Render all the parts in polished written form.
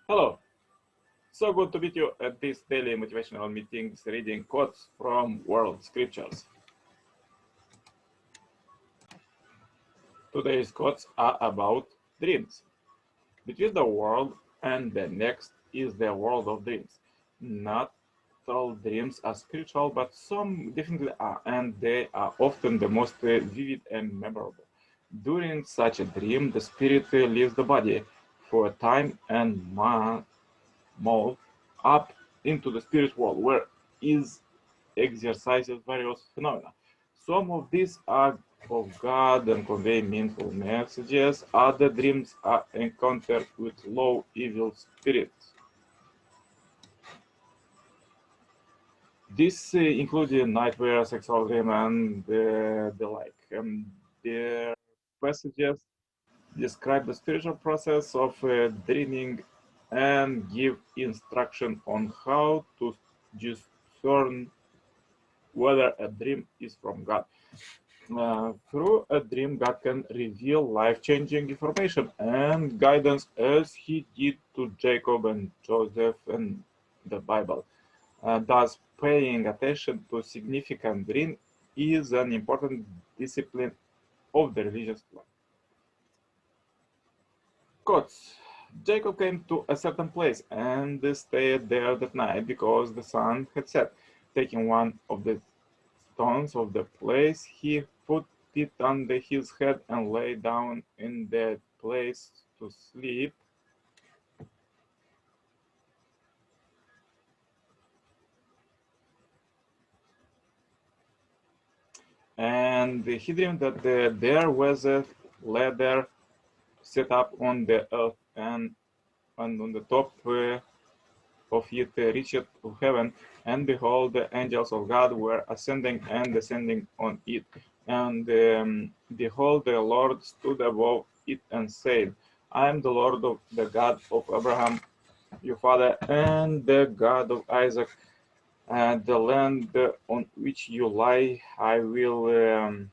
Hello, so good to meet you at this daily motivational meetings reading quotes from world scriptures. Today's quotes are about dreams. Between the world and the next is the world of dreams. Not all dreams are spiritual, but some definitely are, and they are often the most vivid and memorable. During such a dream, the spirit leaves the body for a time and move up into the spirit world, where is exercises various phenomena. Some of these are of God and convey meaningful messages. Other dreams are encountered with low evil spirits. This includes nightmare, sexual dream, and the like. Their passages describe the spiritual process of dreaming and give instruction on how to discern whether a dream is from God. Through a dream, God can reveal life-changing information and guidance as he did to Jacob and Joseph in the Bible. Thus, paying attention to significant dream is an important discipline of the religious life. Quotes. Jacob came to a certain place and stayed there that night because the sun had set. Taking one of the stones of the place, he put it under his head and lay down in that place to sleep. And he dreamed that there was a ladder set up on the earth, and on the top of it reached to heaven, and behold, the angels of God were ascending and descending on it. And behold, the Lord stood above it and said, I am the Lord of the God of Abraham, your father, and the God of Isaac. And the land on which you lie, I will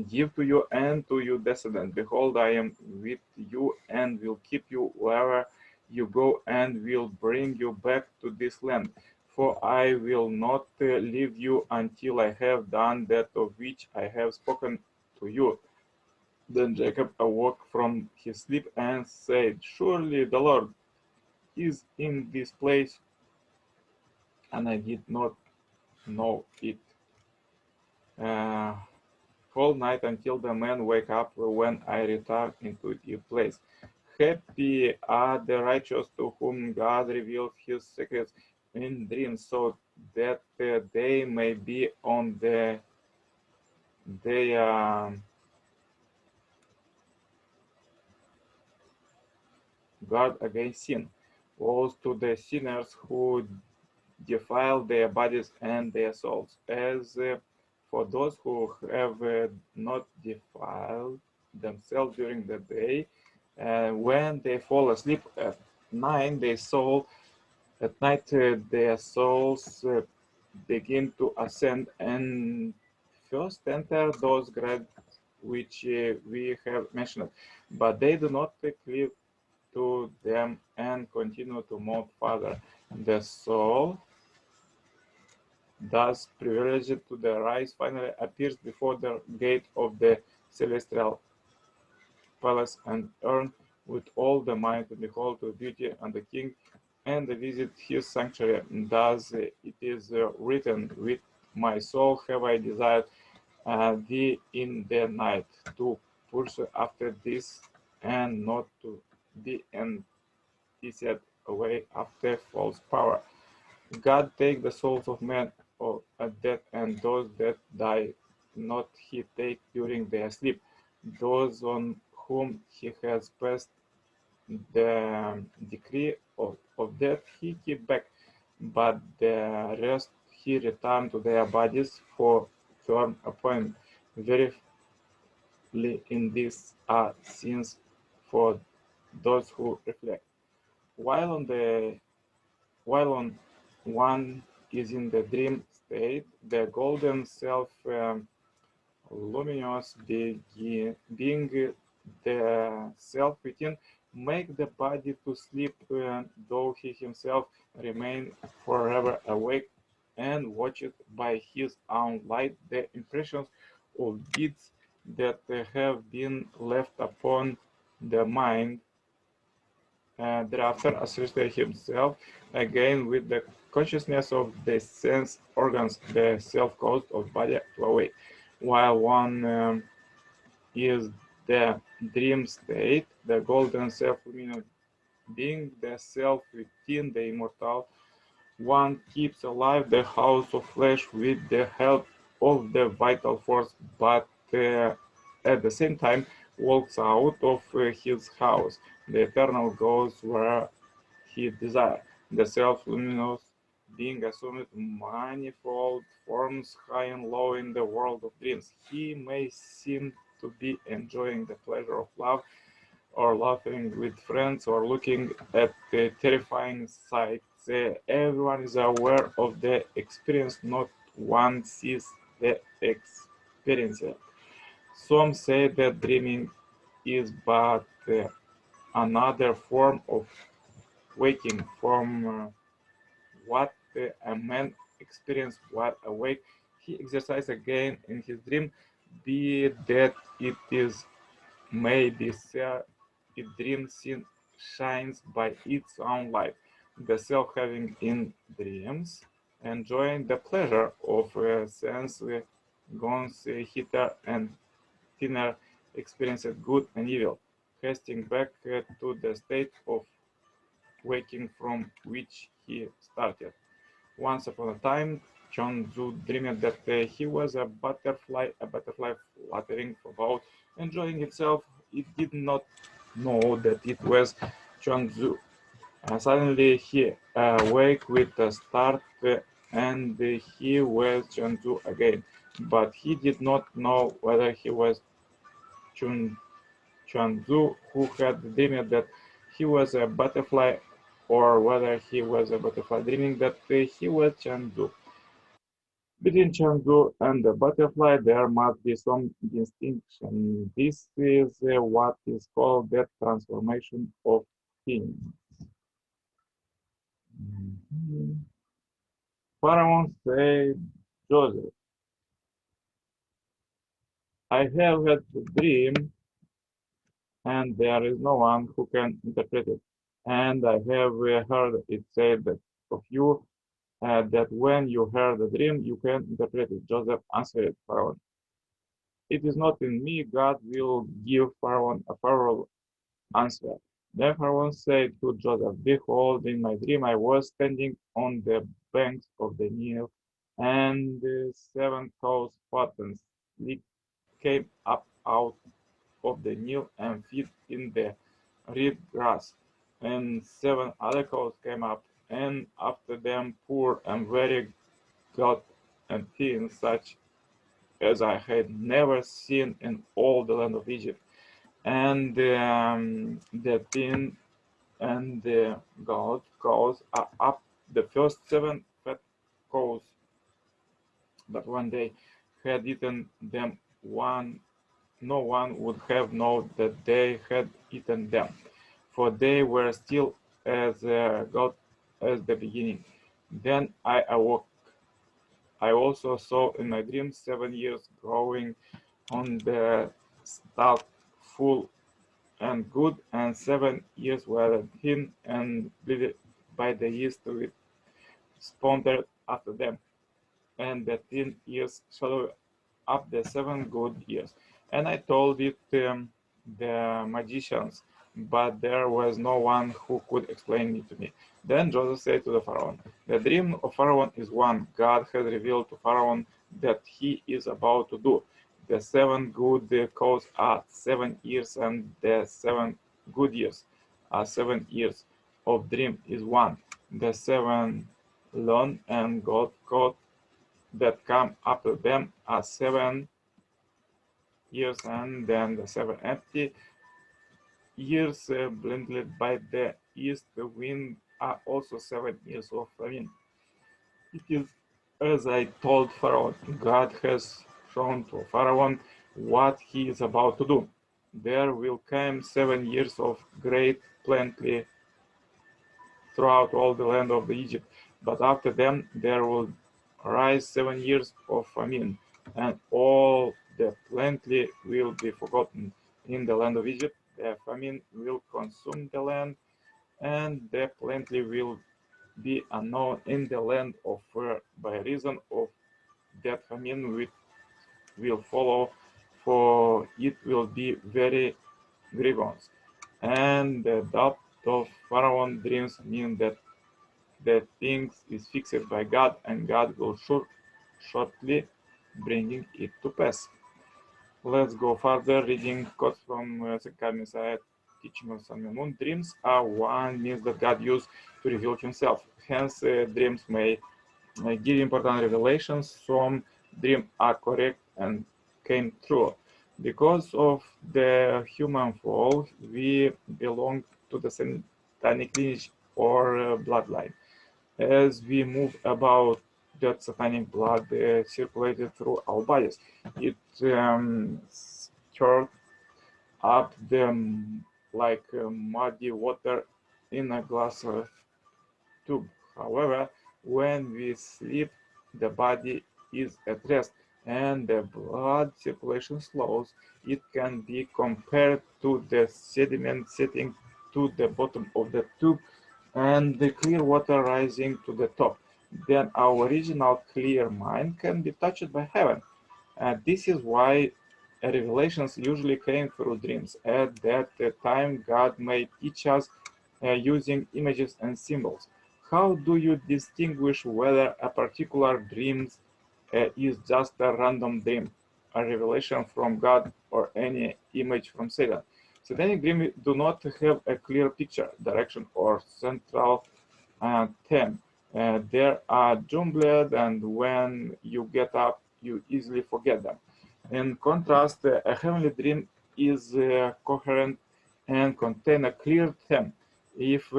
give to you and to your descendants. Behold, I am with you and will keep you wherever you go and will bring you back to this land. For I will not leave you until I have done that of which I have spoken to you. Then Jacob awoke from his sleep and said, Surely the Lord is in this place, and I did not know it. Uh, whole night until the men wake up when I return into your place. Happy are the righteous to whom God reveals his secrets in dreams, so that they may be on their guard against sin. Woe to the sinners who defile their bodies and their souls. As for those who have not defiled themselves during the day, when they fall asleep at night, their souls begin to ascend and first enter those grades which we have mentioned, but they do not cleave to them and continue to move further. The soul, thus privileged to the rise, finally appears before the gate of the celestial palace and earn with all the might to behold the beauty and the king and visit his sanctuary. Thus it is written, with my soul have I desired thee in the night, to pursue after this and not to be enticed away after false power. God take the souls of men at death, and those that die not he take during their sleep. Those on whom he has passed the decree of death he keep back, but the rest he return to their bodies for firm appointment. Verily in this are sins for those who reflect. While on the while on one is in the dream state, the golden self luminous being the self within make the body to sleep, though he himself remain forever awake, and watched by his own light the impressions of deeds that have been left upon the mind. Thereafter associated himself again with the consciousness of the sense organs, the self-caused of body to awake. While one is the dream state, the golden self-luminous being, the self within the immortal one keeps alive the house of flesh with the help of the vital force, but at the same time walks out of his house. The eternal goes where he desires. The self-luminous being assumed manifold forms high and low in the world of dreams. He may seem to be enjoying the pleasure of love, or laughing with friends, or looking at the terrifying sights. Everyone is aware of the experience, not one sees the experiencer. Some say that dreaming is but another form of waking from what a man experienced while awake. He exercises again in his dream, be that it is maybe a dream scene shines by its own light. The self having in dreams, enjoying the pleasure of sense guns hither and thinner, experienced good and evil, hasting back to the state of waking from which he started. Once upon a time, Chonzu dreamed that he was a butterfly fluttering about, enjoying itself. It did not know that it was Chonzu. Suddenly he awake with a start, and he was Chonzu again. But he did not know whether he was Chun Chonzu who had dreamed that he was a butterfly, or whether he was a butterfly dreaming that he was Chonzu. Between Chengdu and the butterfly, there must be some distinction. This is what is called the transformation of things. Mhm. Pharaoh said, Joseph, I have had a dream, and there is no one who can interpret it. And I have heard it said that of you that when you hear the dream, you can interpret it. Joseph answered Pharaoh, it is not in me. God will give Pharaoh a Pharaoh answer. Then Pharaoh said to Joseph, behold, in my dream I was standing on the banks of the Nile, and the 7 cows, fat and sleek, came up out of the Nile and fed in the reed grass. And 7 other cows came up, and after them poor and very gaunt and thin, such as I had never seen in all the land of Egypt. And the thin and the goat cows are up the first 7 fat cows, but when they had eaten them, no one would have known that they had eaten them, for they were still as goat as the beginning. Then I awoke. I also saw in my dream 7 years growing on the stalk, full and good, and 7 years were thin and bleeded by the yeast with spondered after them, and the 10 years swallowed up the 7 good years. And I told it the magicians, but there was no one who could explain it to me. Then Joseph said to the Pharaoh, the dream of Pharaoh is one God has revealed to Pharaoh that he is about to do. The 7 good cows are 7 years, and the 7 good years are 7 years. Of dream is one. The 7 learned and got caught that come after them are 7 years, and then the 7 empty years blinded by the east wind are also 7 years of famine. It is as I told Pharaoh, God has shown to Pharaoh what he is about to do. There will come 7 years of great plenty throughout all the land of Egypt. But after them there will arise 7 years of famine, and all the plenty will be forgotten in the land of Egypt. The famine will consume the land, and the plenty will be unknown in the land of by reason of that famine which will follow, for it will be very grievous. And the doubt of Pharaoh's dreams mean that the things is fixed by God, and God will shortly bringing it to pass. Let's go further, reading quotes from Second Messiah, teaching of Sun Moon. Dreams are one means that God used to reveal himself. Hence, dreams may give important revelations. Some dreams are correct and came true. Because of the human fall, we belong to the satanic lineage or bloodline. As we move about, that satanic blood circulated through our bodies. It stirred up them like muddy water in a glass tube. However, when we sleep, the body is at rest and the blood circulation slows. It can be compared to the sediment sitting to the bottom of the tube and the clear water rising to the top. Then our original clear mind can be touched by heaven. This is why revelations usually came through dreams. At that time, God may teach us using images and symbols. How do you distinguish whether a particular dream is just a random dream, a revelation from God, or any image from Satan? Satanic dreams do not have a clear picture, direction, or central theme. They are jumbled, and when you get up, you easily forget them. In contrast, a heavenly dream is coherent and contains a clear theme. If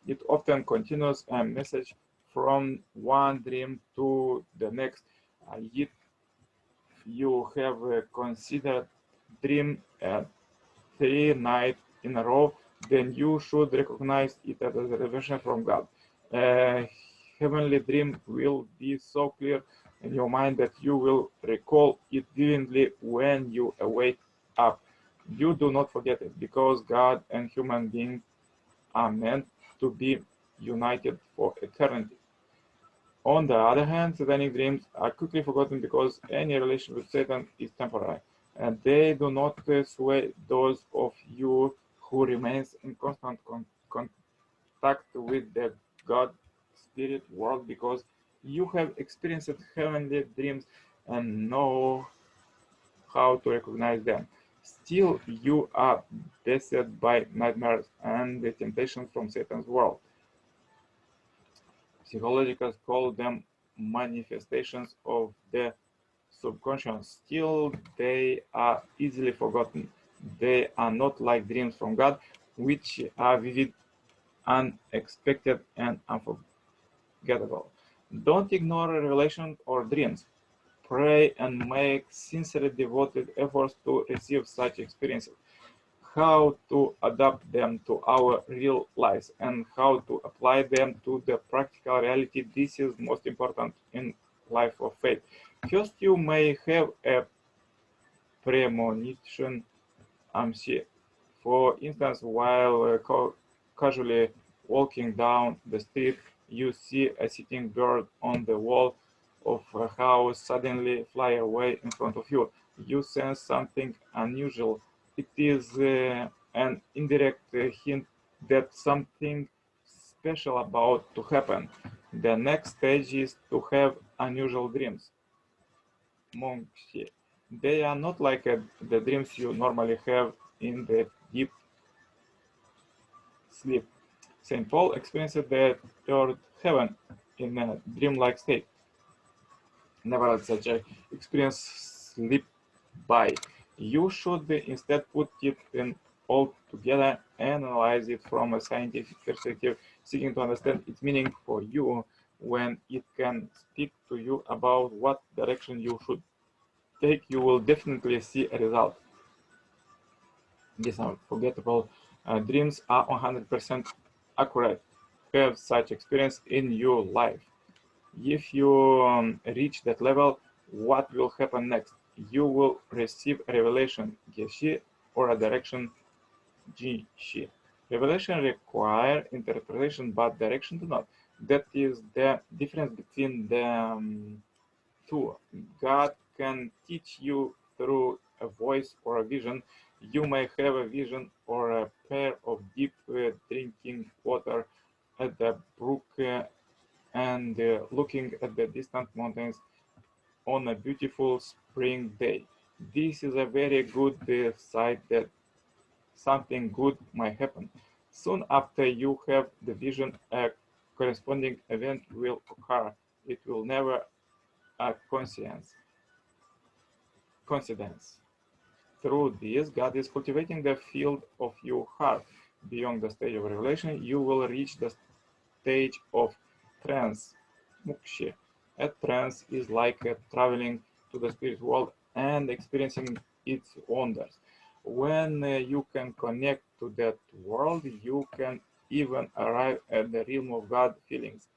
it often continues a message from one dream to the next, if you have considered dream 3 nights in a row, then you should recognize it as a revelation from God. A heavenly dream will be so clear in your mind that you will recall it vividly when you wake up. You do not forget it, because God and human beings are meant to be united for eternity. On the other hand, satanic dreams are quickly forgotten because any relation with Satan is temporary, and they do not sway those of you who remains in constant contact with the God spirit world, because you have experienced heavenly dreams and know how to recognize them. Still, you are beset by nightmares and the temptations from Satan's world. Psychologists call them manifestations of the subconscious. Still, they are easily forgotten. They are not like dreams from God, which are vivid, unexpected, and unforgettable. Don't ignore a revelation or dreams. Pray and make sincerely devoted efforts to receive such experiences. How to adapt them to our real lives and how to apply them to the practical reality. This is most important in life of faith. First, you may have a premonition. See, for instance, while casually walking down the street, you see a sitting bird on the wall of a house suddenly fly away in front of you. You sense something unusual. It is an indirect hint that something special about to happen. The next stage is to have unusual dreams. Monks, they are not like the dreams you normally have in the deep sleep. St. Paul experienced the third heaven in a dreamlike state. Never let such an experience slip by. You should instead put it in all together and analyze it from a scientific perspective, seeking to understand its meaning for you. When it can speak to you about what direction you should take, you will definitely see a result. This unforgettable Dreams are 100% accurate. Have such experience in your life. If you reach that level, what will happen next? You will receive a revelation, Geshi, or a direction, Jishi. Revelation require interpretation, but direction do not. That is the difference between the two. God can teach you through a voice or a vision. You may have a vision or a pair of deep drinking water at the brook and looking at the distant mountains on a beautiful spring day. This is a very good sign that something good might happen. Soon after you have the vision, a corresponding event will occur. It will never a coincidence. Through this, God is cultivating the field of your heart. Beyond the stage of revelation, you will reach the stage of trance, muksha. A trance is like traveling to the spirit world and experiencing its wonders. When you can connect to that world, you can even arrive at the realm of God feelings.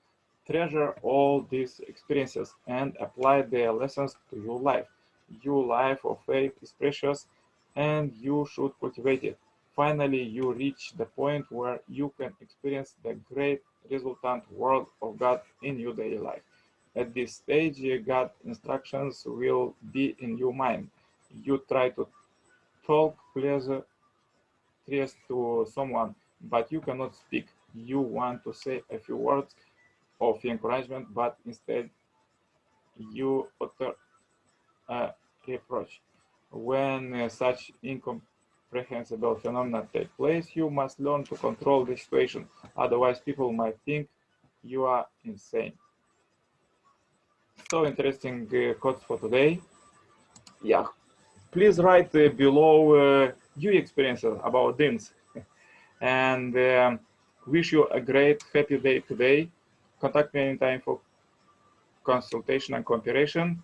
Treasure all these experiences and apply their lessons to your life. Your life of faith is precious and you should cultivate it. Finally, you reach the point where you can experience the great resultant world of God in your daily life. At this stage, God's instructions will be in your mind. You try to talk pleasure to someone, but you cannot speak. You want to say a few words of encouragement, but instead you utter a reproach. When such incomprehensible phenomena take place, you must learn to control the situation. Otherwise, people might think you are insane. So interesting quotes for today. Yeah, please write below your experiences about dreams. And wish you a great, happy day today. Contact me anytime for consultation and cooperation.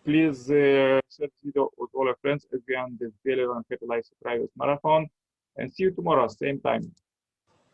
Please share this video with all your friends as we end this daily and happy life private marathon. And see you tomorrow, same time.